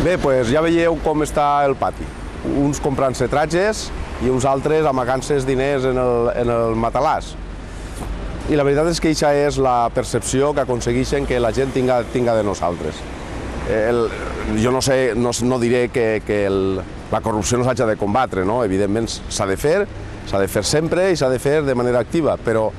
Bé, doncs ja veieu com està el pati. Uns comprant-se tratges i uns altres amagant-se diners en el matalàs. I la veritat és que aquesta és la percepció que aconsegueixen que la gent tinga de nosaltres. Jo no sé, no diré que la corrupció no s'hagi de combatre, no? Evidentment s'ha de fer sempre i s'ha de fer de manera activa, però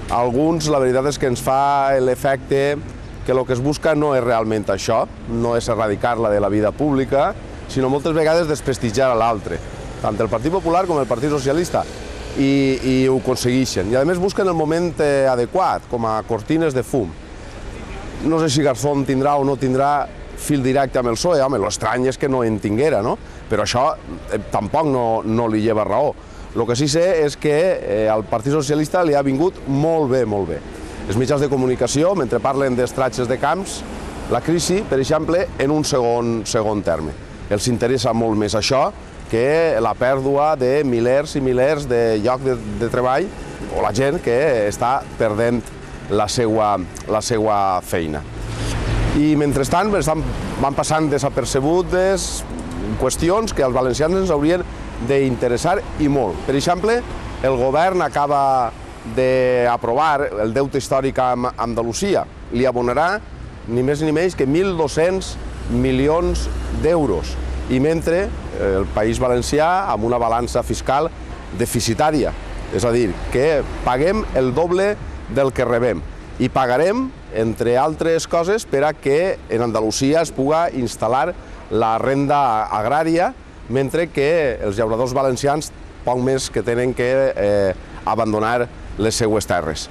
a alguns la veritat és que ens fa l'efecte que el que es busca no és realment això, no és erradicar-la de la vida pública, sinó moltes vegades desprestigiar a l'altre, tant el Partit Popular com el Partit Socialista, i ho aconsegueixen. I a més busquen el moment adequat, com a cortines de fum. No sé si Garzón tindrà o no tindrà fil directe amb el PSOE, home, l'estrany és que no en tinguera, no? Però això tampoc no li lleva raó. El que sí sé és que al Partit Socialista li ha vingut molt bé, molt bé. Els mitjans de comunicació, mentre parlen d'estratges de camps, la crisi, per exemple, en un segon terme. Els interessa molt més això que la pèrdua de milers i milers de llocs de treball o la gent que està perdent la seva feina. I mentrestant van passant desapercebudes qüestions que als valencians ens haurien d'interessar i molt. Per exemple, el govern acaba d'aprovar el deute històric amb Andalusia. Li abonarà ni més ni menys que 1.200 milions d'euros. I mentre el País Valencià amb una balança fiscal deficitària. És a dir, que paguem el doble del que rebem. I pagarem, entre altres coses, per a que en Andalusia es puga instal·lar la renda agrària, mentre que els llauradors valencians poc més que tenen que abandonar les seues terres.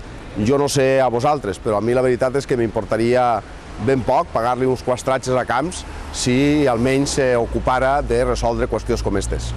Jo no sé a vosaltres, però a mi la veritat és que m'importaria ben poc pagar-li uns quants tratges a camps si almenys s'ocupara de resoldre qüestions com aquestes.